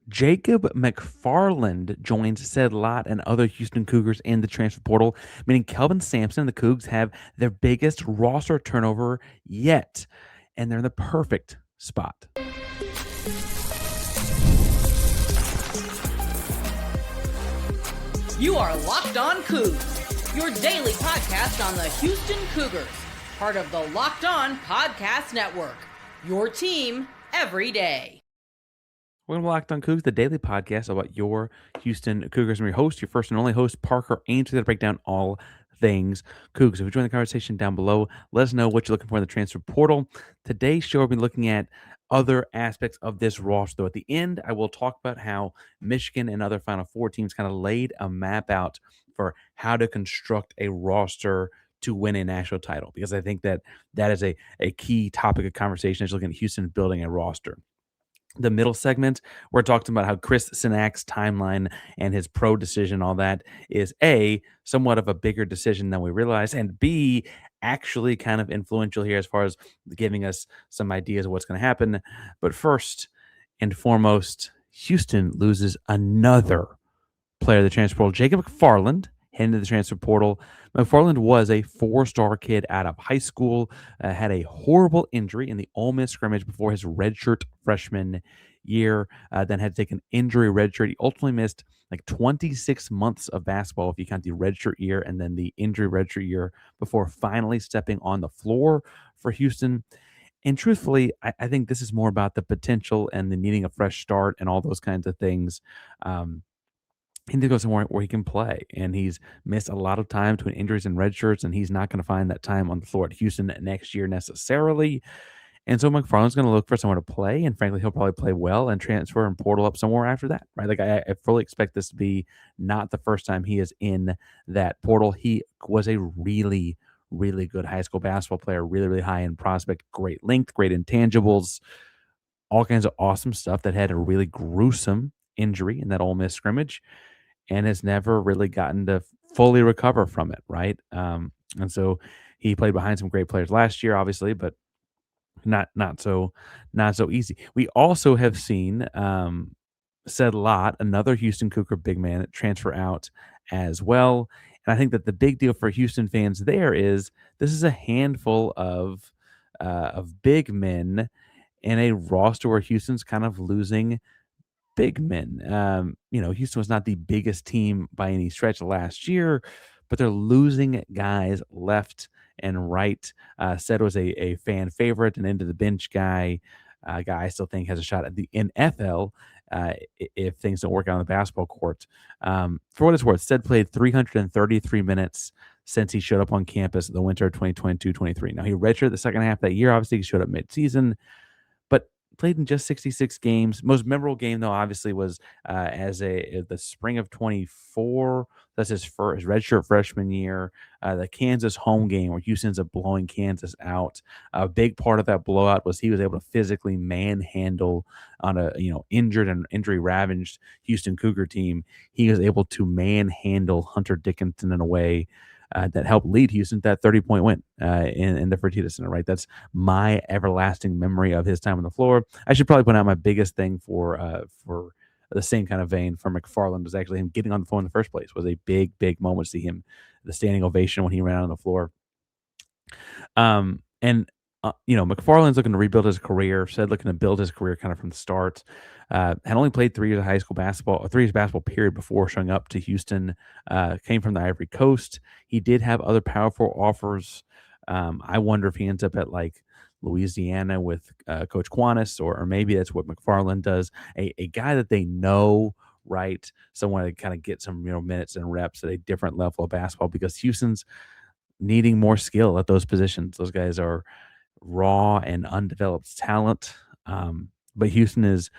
Jacob McFarland joins Ced Lath and other Houston Cougars in the transfer portal, meaning Kelvin Sampson and the Cougs have their biggest roster turnover yet, and they're in the perfect spot. You are Locked On Cougs, your daily podcast on the Houston Cougars, part of the Locked On Podcast Network, your team every day. Welcome to Locked On Cougs, the daily podcast about your Houston Cougars. I'm your host, your first and only host, Parker Ainsworth, to break down all things Cougs. If you join the conversation down below, let us know what you're looking for in the transfer portal. Today's show, we'll be looking at other aspects of this roster. Though at the end, I will talk about how Michigan and other Final Four teams kind of laid a map out for how to construct a roster to win a national title, because I think that is a key topic of conversation as you're looking at Houston building a roster. The middle segment, we're talking about how Chris Cenac's timeline and his pro decision, all that is A, somewhat of a bigger decision than we realize, and B, actually kind of influential here as far as giving us some ideas of what's going to happen. But first and foremost, Houston loses another player of the transfer portal, Jacob McFarland, heading to the transfer portal. McFarland was a four-star kid out of high school, had a horrible injury in the Ole Miss scrimmage before his redshirt freshman year, then had to take an injury redshirt. He ultimately missed like 26 months of basketball if you count the redshirt year and then the injury redshirt year before finally stepping on the floor for Houston. And truthfully, I think this is more about the potential and the needing a fresh start and all those kinds of things. He needs to go somewhere where he can play, and he's missed a lot of time between injuries and red shirts, and he's not going to find that time on the floor at Houston next year necessarily. And so McFarland's going to look for somewhere to play, and frankly, he'll probably play well and transfer and portal up somewhere after that, right? Like I fully expect this to be not the first time he is in that portal. He was a really, really good high school basketball player, really, really high end prospect, great length, great intangibles, all kinds of awesome stuff that had a really gruesome injury in that Ole Miss scrimmage and has never really gotten to fully recover from it, right? And so he played behind some great players last year, obviously, but not so easy. We also have seen Ced Lath, another Houston Cougar big man, transfer out as well. And I think that the big deal for Houston fans there is this is a handful of big men in a roster where Houston's kind of losing big men. Houston was not the biggest team by any stretch last year, but they're losing guys left and right. Ced was a fan favorite and into the bench guy. A guy I still think has a shot at the NFL if things don't work out on the basketball court. For what it's worth, Ced played 333 minutes since he showed up on campus in the winter of 2022-23. Now, he redshirted the second half of that year. Obviously, he showed up midseason, but played in just 66 games. Most memorable game, though, obviously was the spring of 24. That's his redshirt freshman year. The Kansas home game where Houston ends up blowing Kansas out. A big part of that blowout was he was able to physically manhandle on a injured and injury ravaged Houston Cougar team. He was able to manhandle Hunter Dickinson in a way that helped lead Houston to that 30-point win in the Fertitta Center, right? That's my everlasting memory of his time on the floor. I should probably point out my biggest thing for the same kind of vein for McFarland was actually him getting on the floor in the first place. Was a big, big moment to see him, the standing ovation when he ran out on the floor. McFarland's looking to rebuild his career. Ced looking to build his career kind of from the start. Had only played 3 years of high school basketball, 3 years basketball period before showing up to Houston. Came from the Ivory Coast. He did have other powerful offers. I wonder if he ends up at like Louisiana with Coach Quanis, or maybe that's what McFarland does. A guy that they know, right? Someone to kind of get some minutes and reps at a different level of basketball, because Houston's needing more skill at those positions. Those guys are raw and undeveloped talent. But Houston is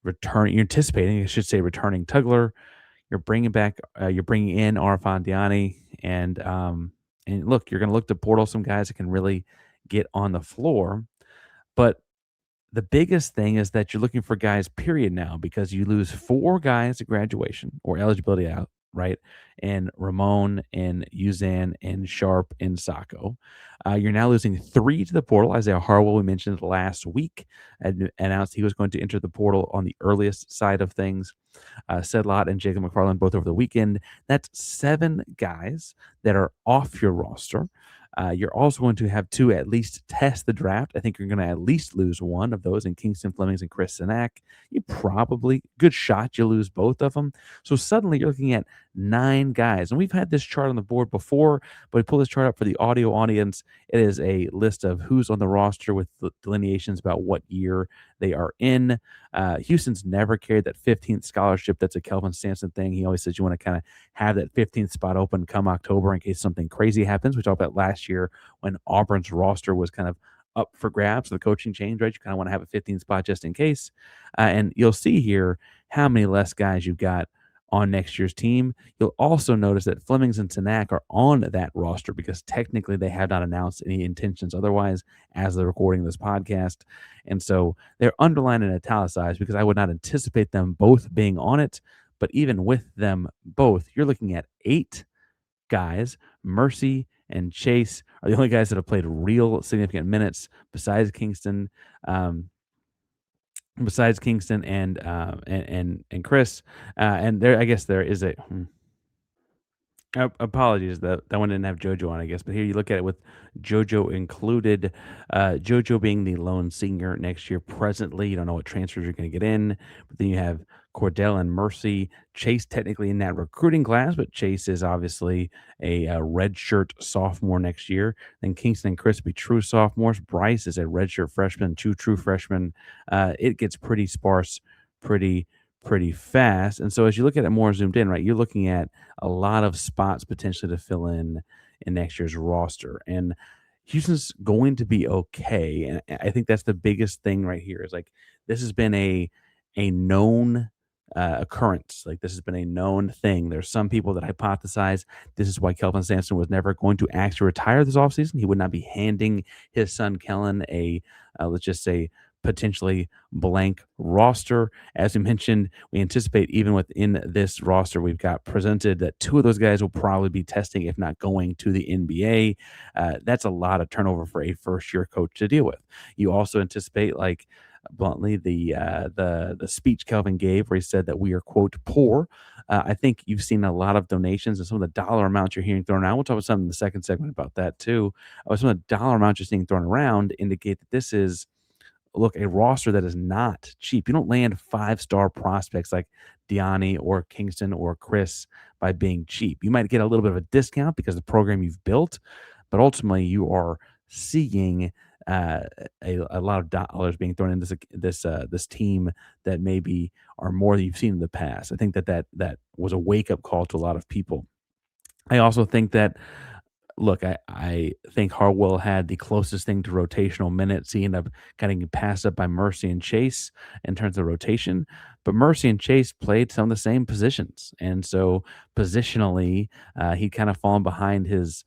returning. You're anticipating, I should say, returning Tugler. You're bringing in Arfan Diani, and look, you're going to look to portal some guys that can really get on the floor. But the biggest thing is that you're looking for guys, period, now, because you lose 4 guys at graduation or eligibility out right? And Ramon and Uzan and Sharp and Sacco. You're now losing three to the portal. Isiah Harwell, we mentioned last week, announced he was going to enter the portal on the earliest side of things. Ced Lath and Jacob McFarland both over the weekend. That's seven guys that are off your roster. You're also going to have to at least test the draft. I think you're going to at least lose one of those in Kingston, Flemings, and Chris Cenac. You probably, good shot, you lose both of them. So suddenly you're looking at nine guys. And we've had this chart on the board before, but we pull this chart up for the audio audience. It is a list of who's on the roster with the delineations about what year they are in. Houston's never carried that 15th scholarship. That's a Kelvin Sampson thing. He always says you want to kind of have that 15th spot open come October in case something crazy happens. We talked about last year when Auburn's roster was kind of up for grabs, the coaching change, right? You kind of want to have a 15th spot just in case. And you'll see here how many less guys you've got on next year's team. You'll also notice that Flemings and Cenac are on that roster because technically they have not announced any intentions otherwise as they're recording this podcast. And so they're underlined and italicized because I would not anticipate them both being on it. But even with them both, you're looking at eight guys. Mercy and Chase are the only guys that have played real significant minutes besides Kingston. Besides Kingston and Chris, and there, I guess there is a apologies that one didn't have JoJo on, I guess. But here you look at it with JoJo included. JoJo being the lone senior next year. Presently, you don't know what transfers you're going to get in. But then you have Cordell and Mercy. Chase technically in that recruiting class, but Chase is obviously a redshirt sophomore next year. Then Kingston and Chris will be true sophomores. Bryce is a redshirt freshman, two true freshmen. It gets pretty sparse, pretty fast. And so as you look at it more zoomed in, right, you're looking at a lot of spots potentially to fill in next year's roster. And Houston's going to be okay. And I think that's the biggest thing right here is like this has been a known occurrence. Like this has been a known thing. There's some people that hypothesize this is why Kelvin Sampson was never going to actually retire this offseason. He would not be handing his son Kellen a let's just say potentially blank roster. As we mentioned, we anticipate even within this roster, we've got presented that two of those guys will probably be testing, if not going to the NBA. That's a lot of turnover for a first-year coach to deal with. You also anticipate, like bluntly, the speech Kelvin gave where he said that we are quote poor. I think you've seen a lot of donations and some of the dollar amounts you're hearing thrown out. We'll talk about some in the second segment about that too. Some of the dollar amounts you're seeing thrown around indicate that this is look, a roster that is not cheap. You don't land five-star prospects like Diani or Kingston or Chris by being cheap. You might get a little bit of a discount because of the program you've built, but ultimately you are seeing a lot of dollars being thrown into this team that maybe are more than you've seen in the past. I think that was a wake-up call to a lot of people. I also think that look, I think Harwell had the closest thing to rotational minutes. He ended up getting passed up by Mercy and Chase in terms of rotation, but Mercy and Chase played some of the same positions, and so positionally, he kind of fallen behind his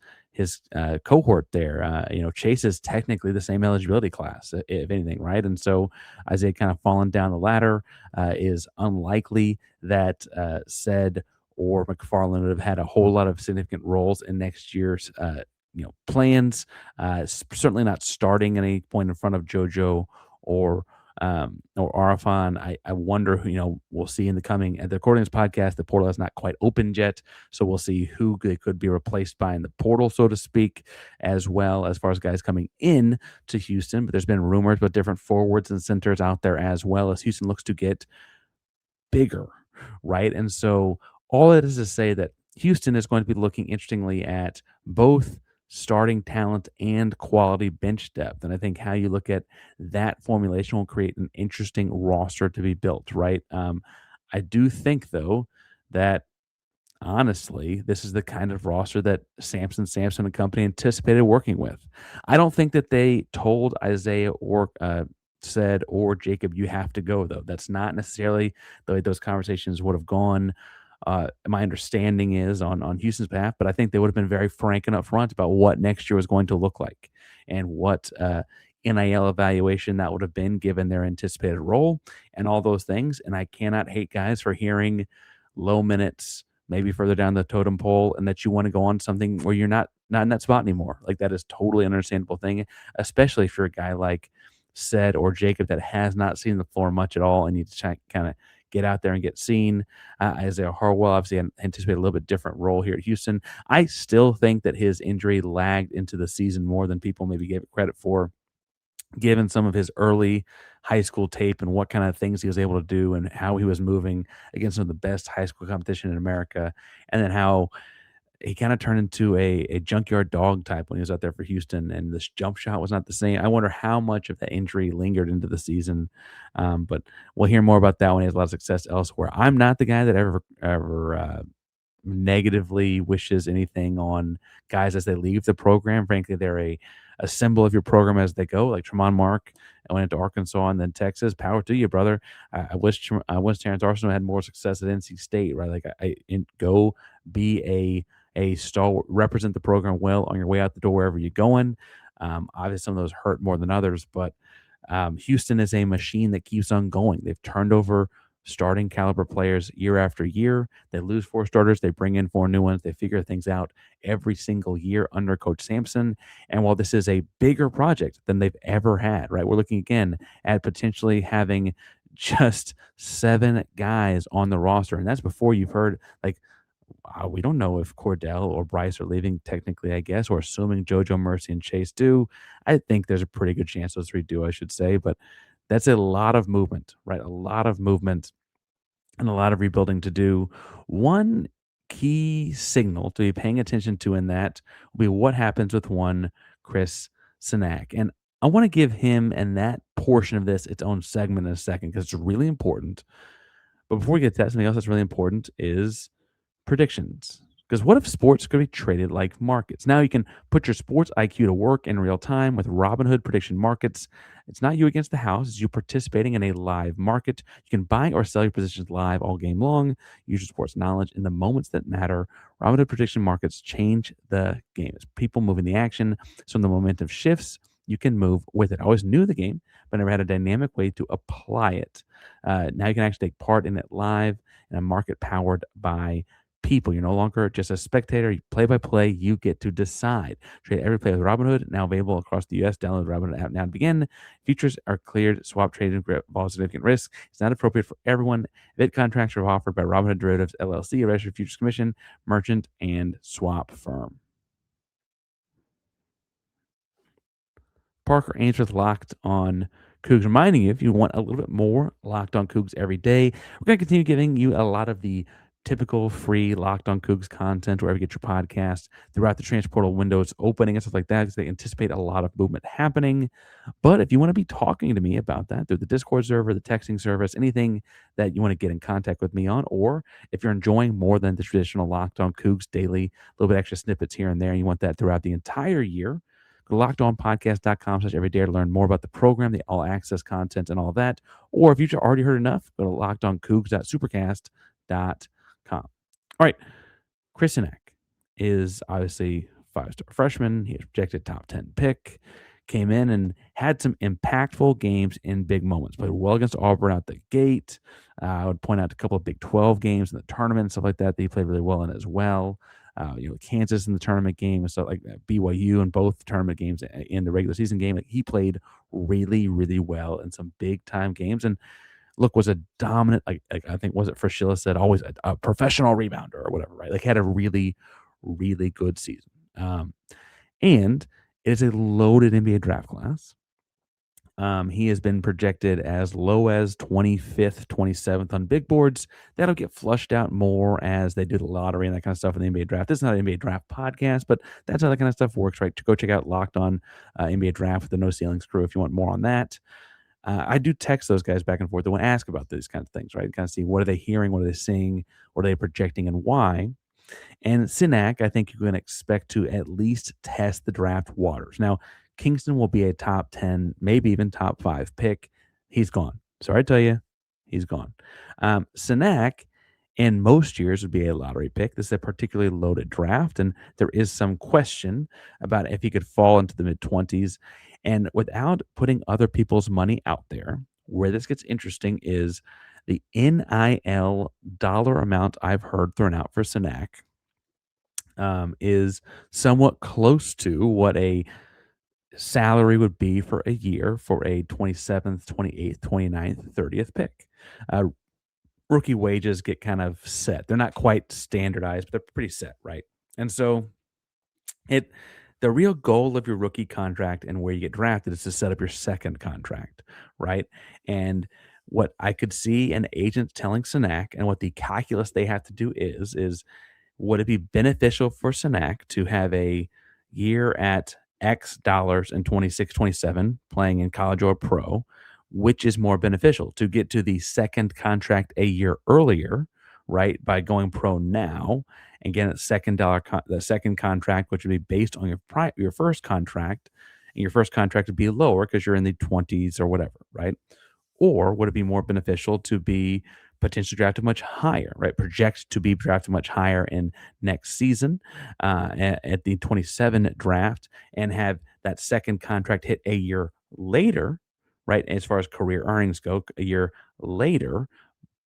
cohort there. Chase is technically the same eligibility class, if anything, right? And so Isiah kind of fallen down the ladder. Is unlikely that said or McFarland would have had a whole lot of significant roles in next year's plans. Certainly not starting at any point in front of JoJo or Arafan. I wonder who we'll see in the coming at the recording of this podcast. The portal has not quite opened yet, so we'll see who they could be replaced by in the portal, so to speak, as well as far as guys coming in to Houston. But there's been rumors about different forwards and centers out there as well as Houston looks to get bigger, right? And so all it is to say that Houston is going to be looking interestingly at both starting talent and quality bench depth. And I think how you look at that formulation will create an interesting roster to be built, right? I do think, though, that honestly, this is the kind of roster that Sampson and company anticipated working with. I don't think that they told Isiah or said or Jacob, you have to go, though. That's not necessarily the way those conversations would have gone. My understanding is on Houston's behalf, but I think they would have been very frank and upfront about what next year was going to look like and what NIL evaluation that would have been given their anticipated role and all those things. And I cannot hate guys for hearing low minutes maybe further down the totem pole, and that you want to go on something where you're not in that spot anymore. Like that is totally an understandable thing, especially if you're a guy like Ced or Jacob that has not seen the floor much at all and need to kind of get out there and get seen. Isiah Harwell obviously anticipate a little bit different role here at Houston. I still think that his injury lagged into the season more than people maybe gave it credit for, given some of his early high school tape and what kind of things he was able to do and how he was moving against some of the best high school competition in America, and then how he kind of turned into a junkyard dog type when he was out there for Houston, and this jump shot was not the same. I wonder how much of that injury lingered into the season, but we'll hear more about that when he has a lot of success elsewhere. I'm not the guy that ever negatively wishes anything on guys as they leave the program. Frankly, they're a symbol of your program as they go. Like Tremont Mark went into Arkansas and then Texas. Power to you, brother. I wish Terrence Arsenal had more success at NC State. Right, like go be a stalwart, represent the program well on your way out the door wherever you're going. Obviously, some of those hurt more than others, but Houston is a machine that keeps on going. They've turned over starting caliber players year after year. They lose four starters, they bring in four new ones. They figure things out every single year under Coach Sampson. And while this is a bigger project than they've ever had, right? We're looking again at potentially having just seven guys on the roster. And that's before you've heard like we don't know if Cordell or Bryce are leaving technically, I guess, or assuming JoJo, Mercy, and Chase do. I think there's a pretty good chance those three do, I should say. But that's a lot of movement, right? A lot of movement and a lot of rebuilding to do. One key signal to be paying attention to in that will be what happens with one Chris Cenac. And I want to give him and that portion of this its own segment in a second because it's really important. But before we get to that, something else that's really important is predictions. Because what if sports could be traded like markets? Now you can put your sports IQ to work in real time with Robinhood prediction markets. It's not you against the house, it's you participating in a live market. You can buy or sell your positions live all game long. Use your sports knowledge in the moments that matter. Robinhood prediction markets change the game. It's people moving the action. So when the momentum shifts, you can move with it. I always knew the game, but never had a dynamic way to apply it. Now you can actually take part in it live in a market powered by people. You're no longer just a spectator. You play by play, you get to decide. Trade every play with Robinhood, now available across the US. Download the Robinhood app now to begin. Futures are cleared. Swap trading involves significant risk. It's not appropriate for everyone. Bid contracts are offered by Robinhood Derivatives LLC, a registered futures commission, merchant, and swap firm. Parker Ainsworth Locked on Cougs. Reminding you, if you want a little bit more Locked on Cougs every day, we're going to continue giving you a lot of the typical free Locked on Cougs content wherever you get your podcast throughout the transfer portal windows opening and stuff like that because they anticipate a lot of movement happening. But if you want to be talking to me about that through the Discord server, the texting service, anything that you want to get in contact with me on, or if you're enjoying more than the traditional Locked on Cougs daily, a little bit extra snippets here and there, and you want that throughout the entire year, go to lockedonpodcast.com/everyday to learn more about the program, the all access content, and all that. Or if you've already heard enough, go to lockedoncougs.supercast.com. All right. Chris Cenac is obviously five-star freshman. He was projected top 10 pick. Came in and had some impactful games in big moments. Played well against Auburn out the gate. I would point out a couple of Big 12 games in the tournament and stuff like that he played really well in as well. Kansas in the tournament game and stuff like that, BYU in both tournament games in the regular season game. Like he played really, really well in some big time games. And look, was a dominant, like I think, was it Fraschilla said, always a professional rebounder or whatever, right? Like had a really, really good season. And it is a loaded NBA draft class. He has been projected as low as 25th, 27th on big boards. That'll get flushed out more as they do the lottery and that kind of stuff in the NBA draft. This is not an NBA draft podcast, but that's how that kind of stuff works, right? Go check out Locked On NBA Draft with the No Ceilings crew if you want more on that. I do text those guys back and forth. They want to ask about these kinds of things, right? Kind of see what are they hearing, what are they seeing, what are they projecting, and why. And Cenac, I think you can expect to at least test the draft waters. Now, Kingston will be a top 10, maybe even top 5 pick. He's gone. Sorry to tell you, he's gone. Cenac, in most years, would be a lottery pick. This is a particularly loaded draft, and there is some question about if he could fall into the mid-20s. And without putting other people's money out there, where this gets interesting is The NIL dollar amount I've heard thrown out for Cenac is somewhat close to what a salary would be for a year for a 27th, 28th, 29th, 30th pick. Uh, Rookie wages get kind of set. They're not quite standardized, but they're pretty set, right? And so it the real goal of your rookie contract and where you get drafted is to set up your second contract, right? And what I could see an agent telling Cenac and what the calculus they have to do is would it be beneficial for Cenac to have a year at X dollars in 26, 27 playing in college or pro? Which is more beneficial to get to the second contract a year earlier, right? By going pro now and getting the second contract, which would be based on your first contract, and your first contract would be lower because you're in the 20s or whatever, right? Or would it be more beneficial to be potentially drafted much higher, right? Project to be drafted much higher in next season at the 27 draft and have that second contract hit a year later, right? As far as career earnings go, a year later,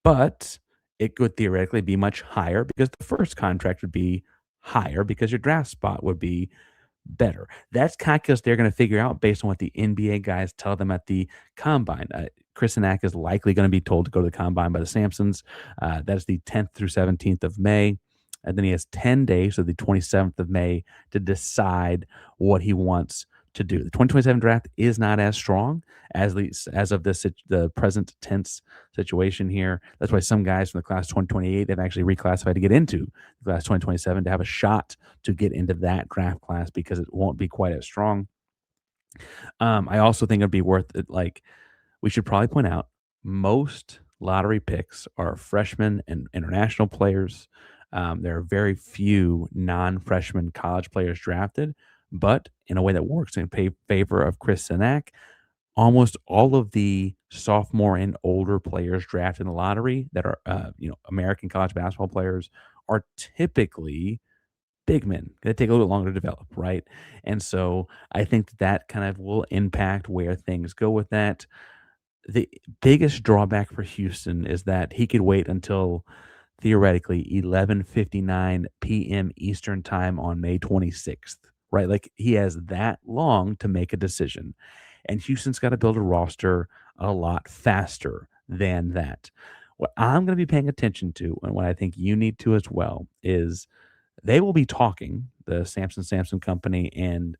but it could theoretically be much higher because the first contract would be higher because your draft spot would be better. That's calculus they're going to figure out based on what the NBA guys tell them at the combine. Chris Cenac is likely going to be told to go to the combine by the Sampsons. That is the 10th through 17th of May. And then he has 10 days, so the 27th of May, to decide what he wants to do. The 2027 draft is not as strong as of the present tense situation here. That's why some guys from the class 2028 have actually reclassified to get into the class 2027 to have a shot to get into that draft class because it won't be quite as strong. I also think it'd be worth it. Like we should probably point out, most lottery picks are freshmen and international players. There are very few non-freshman college players drafted, but in a way that works in favor of Chris Cenac, almost all of the sophomore and older players drafted in the lottery that are, American college basketball players are typically big men. They take a little longer to develop, right? And so I think that kind of will impact where things go with that. The biggest drawback for Houston is that he could wait until theoretically 11:59 p.m. Eastern time on May 26th, right? Like he has that long to make a decision. And Houston's got to build a roster a lot faster than that. What I'm going to be paying attention to, and what I think you need to as well, is they will be talking, the Sampson Company and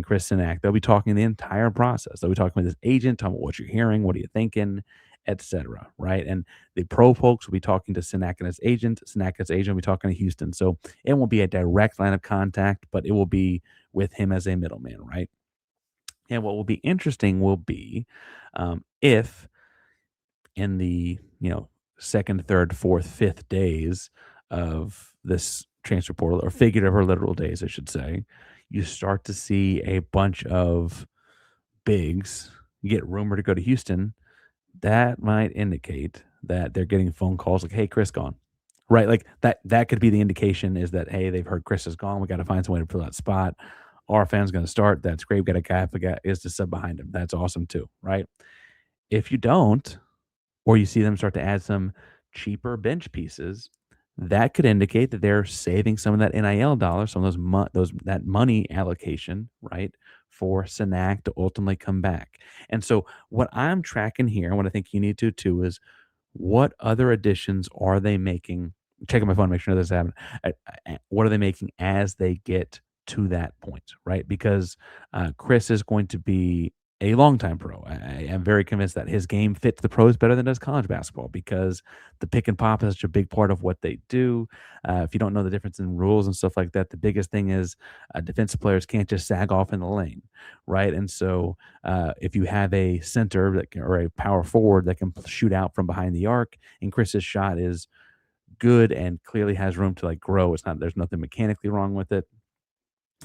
Chris Cenac. They'll be talking the entire process. They'll be talking with his agent, talking about what you're hearing, what are you thinking, etc. Right? And the pro folks will be talking to Cenac and his agent. Cenac and his agent will be talking to Houston. So it won't be a direct line of contact, but it will be with him as a middleman, right? And what will be interesting will be if in the second, third, fourth, fifth days of this transfer portal, or figurative or literal days, I should say, you start to see a bunch of bigs get rumored to go to Houston. That might indicate that they're getting phone calls like, "Hey, Chris gone." Right? Like that could be the indication is that, hey, they've heard Chris is gone. We got to find some way to fill that spot. Our fan's going to start. That's great. We got a guy if a guy is to sub behind him. That's awesome too, right? If you don't, or you see them start to add some cheaper bench pieces, that could indicate that they're saving some of that NIL dollars, some of that money allocation, right, for Cenac to ultimately come back. And so, what I'm tracking here, and what I think you need to too, is what other additions are they making? Checking my phone, make sure this is happening. What are they making as they get to that point, right? Because Chris is going to be a longtime pro. I am very convinced that his game fits the pros better than does college basketball because the pick and pop is such a big part of what they do. If you don't know the difference in rules and stuff like that, the biggest thing is defensive players can't just sag off in the lane, right? And so if you have a center or a power forward that can shoot out from behind the arc, and Chris's shot is good and clearly has room to like grow. There's nothing mechanically wrong with it.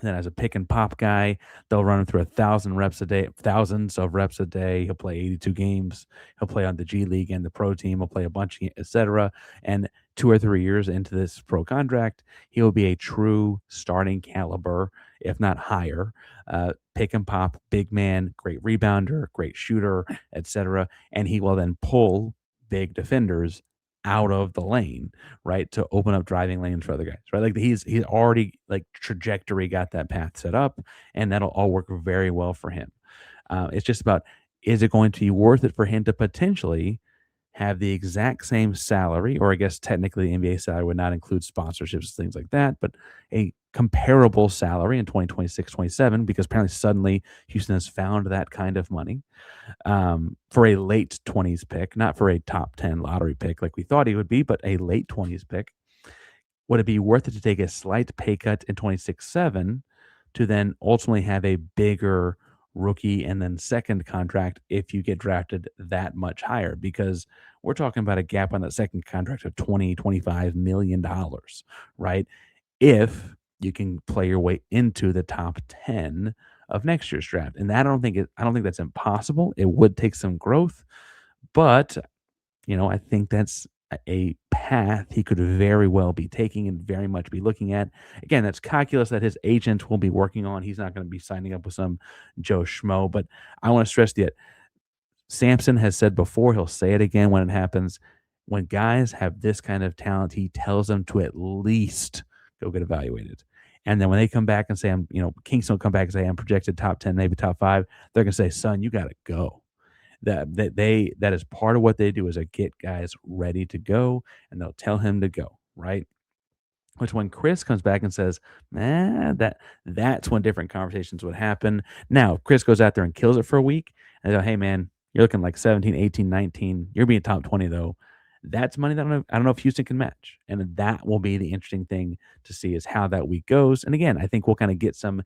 Then as a pick and pop guy, they'll run him through 1,000 reps a day, thousands of reps a day. He'll play 82 games. He'll play on the G League and the pro team. He'll play a bunch, etc. And 2 or 3 years into this pro contract, he'll be a true starting caliber, if not higher. Pick and pop, big man, great rebounder, great shooter, etc. And he will then pull big defenders out of the lane, right, to open up driving lanes for other guys, right? Like he's already like trajectory got that path set up, and that'll all work very well for him. It's just about, is it going to be worth it for him to potentially have the exact same salary, or I guess technically the NBA salary would not include sponsorships, things like that, but a comparable salary in 2026, 27, because apparently suddenly Houston has found that kind of money, for a late 20s pick, not for a top 10 lottery pick like we thought he would be, but a late 20s pick. Would it be worth it to take a slight pay cut in 26 7 to then ultimately have a bigger rookie and then second contract if you get drafted that much higher? Because we're talking about a gap on that second contract of 20, $25 million, right? If you can play your way into the top 10 of next year's draft. And that I don't think that's impossible. It would take some growth, but I think that's a path he could very well be taking and very much be looking at. Again, that's calculus that his agent will be working on. He's not going to be signing up with some Joe Schmo, but I want to stress that Sampson has said before, he'll say it again when it happens. When guys have this kind of talent, he tells them to at least go get evaluated. And then when they come back and say, Kingston will come back and say, I'm projected top 10, maybe top 5, they're going to say, son, you got to go. That is part of what they do, is they get guys ready to go, and they'll tell him to go, right? Which when Chris comes back and says, that's when different conversations would happen. Now, if Chris goes out there and kills it for a week, and they go, hey man, you're looking like 17, 18, 19, you're being top 20 though. That's money that I don't know if Houston can match. And that will be the interesting thing to see, is how that week goes. And again, I think we'll kind of get some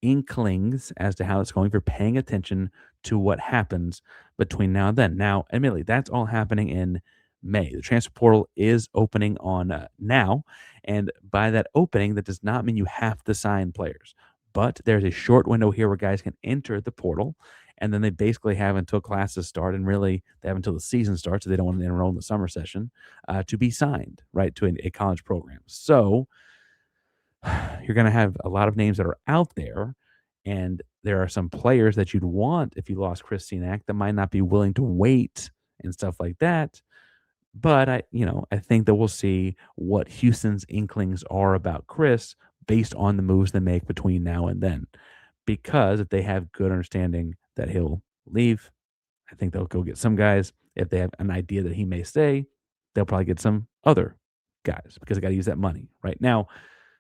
inklings as to how it's going, for paying attention to what happens between now and then. Now, admittedly, that's all happening in May. The transfer portal is opening on now, and by that opening, that does not mean you have to sign players, but there's a short window here where guys can enter the portal, and then they basically have until classes start, and really they have until the season starts, so they don't want to enroll in the summer session, to be signed right to a college program. So you're going to have a lot of names that are out there, and there are some players that you'd want if you lost Chris Cenac that might not be willing to wait and stuff like that. But I think that we'll see what Houston's inklings are about Chris based on the moves they make between now and then. Because if they have good understanding that he'll leave, I think they'll go get some guys. If they have an idea that he may stay, they'll probably get some other guys, because they got to use that money right now.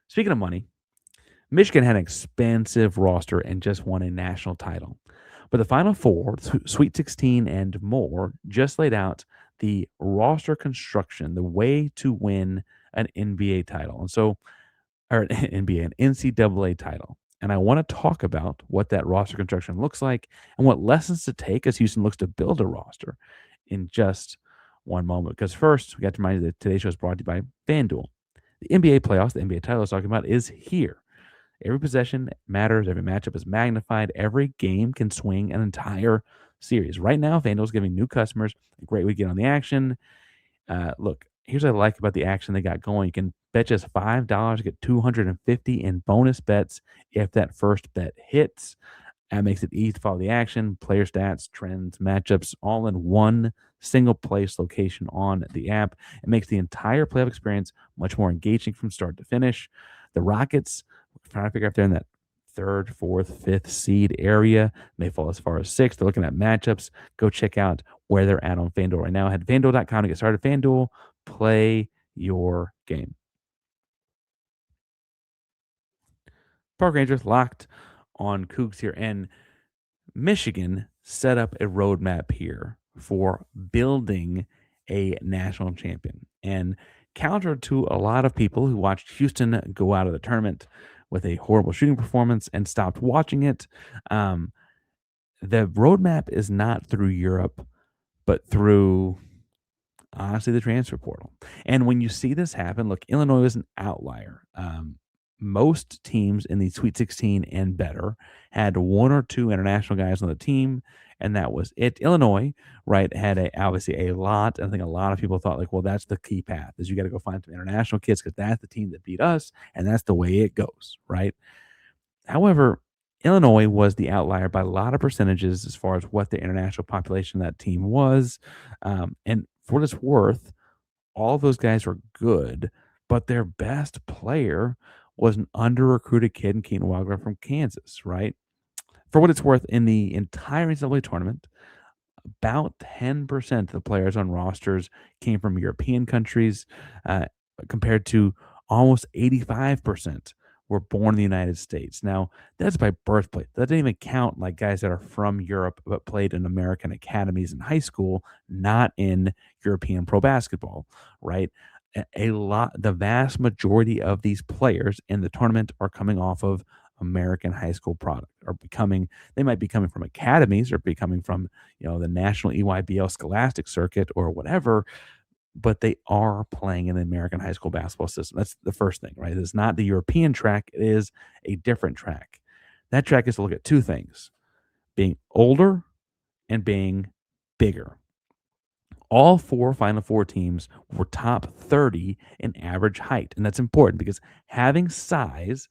Speaking of money, Michigan had an expansive roster and just won a national title. But the Final Four, Sweet 16 and more, just laid out the roster construction, the way to win an NBA title. And so, or an NBA, an NCAA title. And I want to talk about what that roster construction looks like and what lessons to take as Houston looks to build a roster in just one moment. Because first, we got to remind you that today's show is brought to you by FanDuel. The NBA playoffs, the NBA title I was talking about, is here. Every possession matters. Every matchup is magnified. Every game can swing an entire series. Right now, FanDuel is giving new customers a great way to get on the action. Look, here's what I like about the action they got going. You can bet just $5, get 250 in bonus bets if that first bet hits. That makes it easy to follow the action, player stats, trends, matchups, all in one single place location on the app. It makes the entire playoff experience much more engaging from start to finish. The Rockets, trying to figure out if they're in that third, fourth, fifth seed area, may fall as far as sixth. They're looking at matchups. Go check out where they're at on FanDuel right now. Head to FanDuel.com to get started. FanDuel, play your game. Parker Ainsworth locked on Coogs here, and Michigan set up a roadmap here for building a national champion. And counter to a lot of people who watched Houston go out of the tournament with a horrible shooting performance and stopped watching it, the roadmap is not through Europe, but through, honestly, the transfer portal. And when you see this happen, look, Illinois was an outlier. Most teams in the Sweet 16 and better had one or two international guys on the team, and that was it. Illinois, right, had obviously a lot. I think a lot of people thought, like, well, that's the key path, is you got to go find some international kids because that's the team that beat us, and that's the way it goes, right? However, Illinois was the outlier by a lot of percentages as far as what the international population of that team was. And For what it's worth, all those guys were good, but their best player was an under recruited kid in Keaton Wagler from Kansas, right? For what it's worth, in the entire NCAA tournament, about 10% of the players on rosters came from European countries, uh, compared to almost 85% were born in the United States. Now, that's by birthplace. That doesn't even count like guys that are from Europe but played in American academies in high school, not in European pro basketball, right? The vast majority of these players in the tournament are coming off of American high school product, or becoming, they might be coming from academies or be coming from, the national EYBL scholastic circuit or whatever, but they are playing in the American high school basketball system. That's the first thing, right? It's not the European track, it is a different track. That track is to look at two things: being older and being bigger. All four Final Four teams were top 30 in average height. And that's important because having size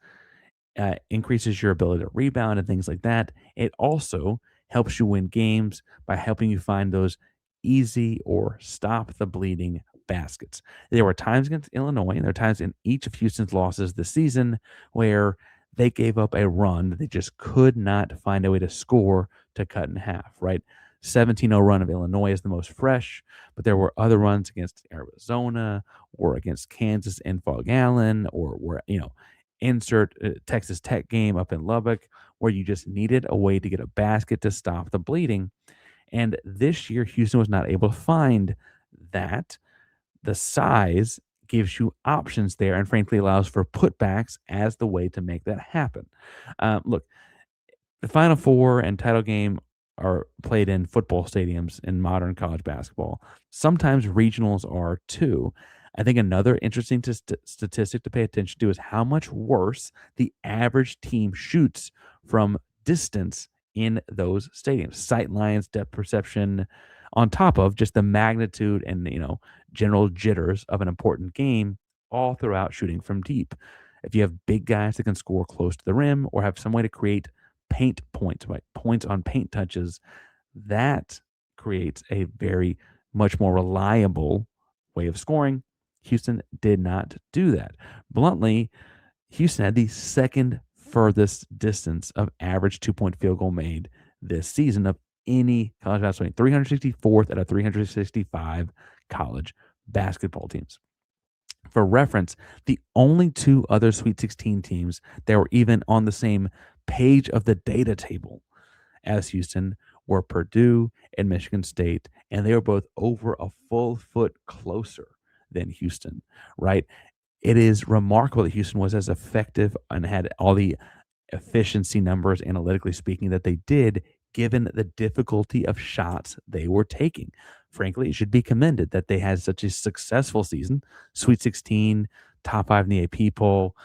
increases your ability to rebound and things like that. It also helps you win games by helping you find those easy or stop the bleeding baskets. There were times against Illinois, and there were times in each of Houston's losses this season where they gave up a run that they just could not find a way to score to cut in half, right? 17-0 run of Illinois is the most fresh, but there were other runs against Arizona or against Kansas and Fog Allen, or where, insert Texas Tech game up in Lubbock, where you just needed a way to get a basket to stop the bleeding. And this year, Houston was not able to find that. The size gives you options there, and frankly allows for putbacks as the way to make that happen. Look, the Final Four and title game are played in football stadiums in modern college basketball. Sometimes regionals are too. I think another interesting statistic to pay attention to is how much worse the average team shoots from distance in those stadiums. Sight lines, depth perception, on top of just the magnitude and general jitters of an important game, all throughout shooting from deep. If you have big guys that can score close to the rim or have some way to create paint points, right? Points on paint touches, that creates a very much more reliable way of scoring. Houston did not do that. Bluntly, Houston had the second furthest distance of average 2-point field goal made this season of any college basketball team, 364th out of 365 college basketball teams. For reference, the only two other Sweet 16 teams that were even on the same page of the data table as Houston were Purdue and Michigan State, and they were both over a full foot closer than Houston, right? It is remarkable that Houston was as effective and had all the efficiency numbers, analytically speaking, that they did, given the difficulty of shots they were taking. Frankly, it should be commended that they had such a successful season. Sweet 16, top 5 in the AP poll.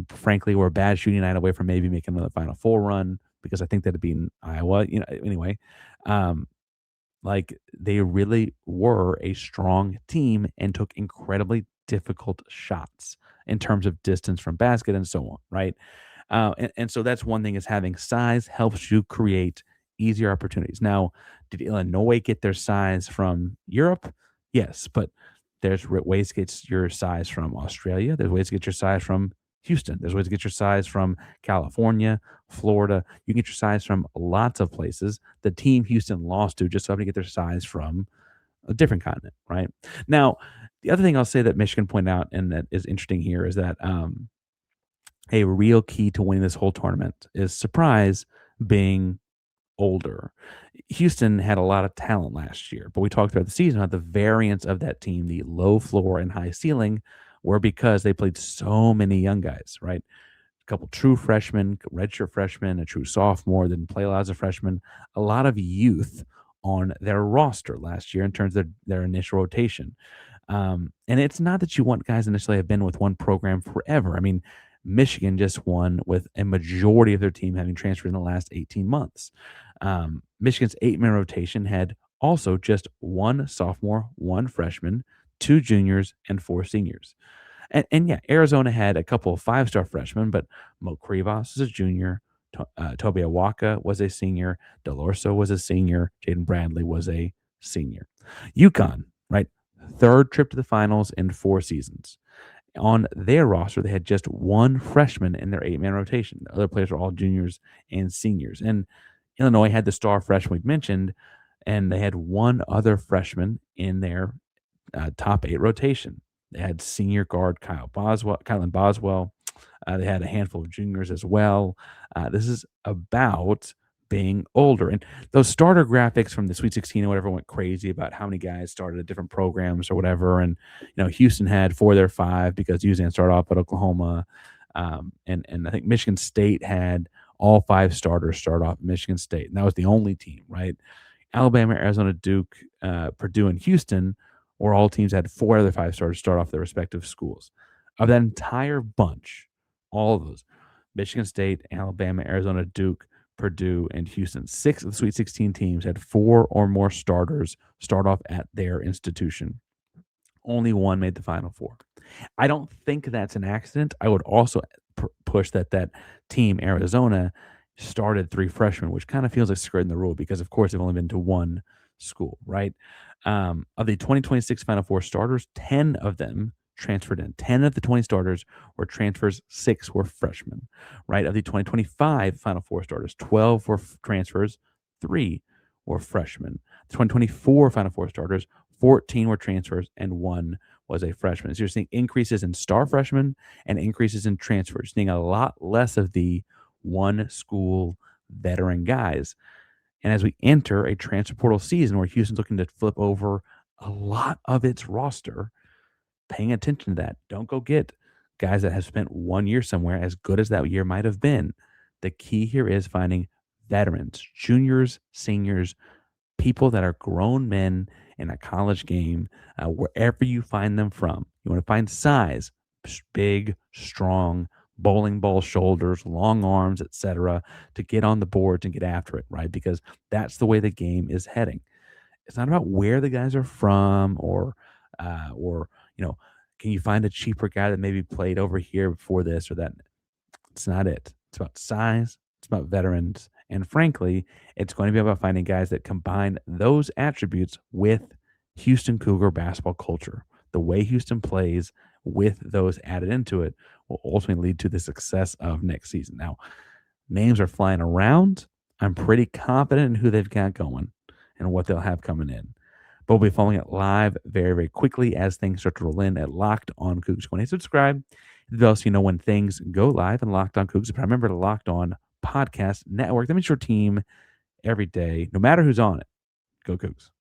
Frankly, we're a bad shooting night away from maybe making another Final Four run, because I think that'd be in Iowa. Anyway, like, they really were a strong team and took incredibly difficult shots in terms of distance from basket and so on, right? And so that's one thing, is having size helps you create easier opportunities. Now, did Illinois get their size from Europe? Yes, but there's ways to get your size from Australia. There's ways to get your size from Houston. There's ways to get your size from California, Florida. You can get your size from lots of places. The team Houston lost to just so happened to get their size from a different continent, right? Now, the other thing I'll say that Michigan pointed out and that is interesting here is that a real key to winning this whole tournament is surprise being older. Houston had a lot of talent last year, but we talked about the season about the variance of that team, the low floor and high ceiling, were because they played so many young guys, right? A couple true freshmen, redshirt freshmen, a true sophomore, didn't play a lot as a freshman, a lot of youth on their roster last year in terms of their initial rotation. And it's not that you want guys to necessarily have been with one program forever. I mean, Michigan just won with a majority of their team having transferred in the last 18 months. Michigan's 8-man rotation had also just one sophomore, one freshman, two juniors, and four seniors. And yeah, Arizona had a couple of 5-star freshmen, but Mo Krivas is a junior. Toby Awaka was a senior. Delorso was a senior. Jaden Bradley was a senior. UConn, right? third trip to the finals in 4 seasons. On their roster, they had just one freshman in their 8-man rotation. The other players were all juniors and seniors. And Illinois had the star freshman we mentioned, and they had one other freshman in their top 8 rotation. They had senior guard Kylan Boswell. They had a handful of juniors as well. This is about being older. And those starter graphics from the Sweet 16 or whatever went crazy about how many guys started at different programs or whatever. And, Houston had 4 of their 5 because Houston started off at Oklahoma. And I think Michigan State had all 5 starters start off at Michigan State. And that was the only team, right? Alabama, Arizona, Duke, Purdue, and Houston, or all teams had 4 other 5 starters start off their respective schools. Of that entire bunch, all of those, Michigan State, Alabama, Arizona, Duke, Purdue, and Houston, 6 of the Sweet 16 teams had 4 or more starters start off at their institution. Only one made the Final Four. I don't think that's an accident. I would also push that team, Arizona, started 3 freshmen, which kind of feels like skirting the rule because, of course, they've only been to one school, right? Of the 2026 Final Four starters, 10 of them transferred in. 10 of the 20 starters were transfers, 6 were freshmen, right? Of the 2025 Final Four starters, 12 were transfers, 3 were freshmen. The 2024 Final Four starters, 14 were transfers, and 1 was a freshman. So you're seeing increases in star freshmen and increases in transfers, seeing a lot less of the one school veteran guys. And as we enter a transfer portal season where Houston's looking to flip over a lot of its roster, paying attention to that. Don't go get guys that have spent 1 year somewhere, as good as that year might have been. The key here is finding veterans, juniors, seniors, people that are grown men in a college game, wherever you find them from. You want to find size, big, strong, bowling ball shoulders, long arms, etc., to get on the boards and get after it, right? Because that's the way the game is heading. It's not about where the guys are from or can you find a cheaper guy that maybe played over here before this or that? It's not it. It's about size. It's about veterans. And frankly, it's going to be about finding guys that combine those attributes with Houston Cougar basketball culture. The way Houston plays with those added into it will ultimately lead to the success of next season. Now, names are flying around. I'm pretty confident in who they've got going and what they'll have coming in. But we'll be following it live very, very quickly as things start to roll in at Locked On Cougs. Go ahead and subscribe. Thus, when things go live and Locked On Cougs. But remember to Locked On Podcast Network. That means your team every day, no matter who's on it. Go Cougs.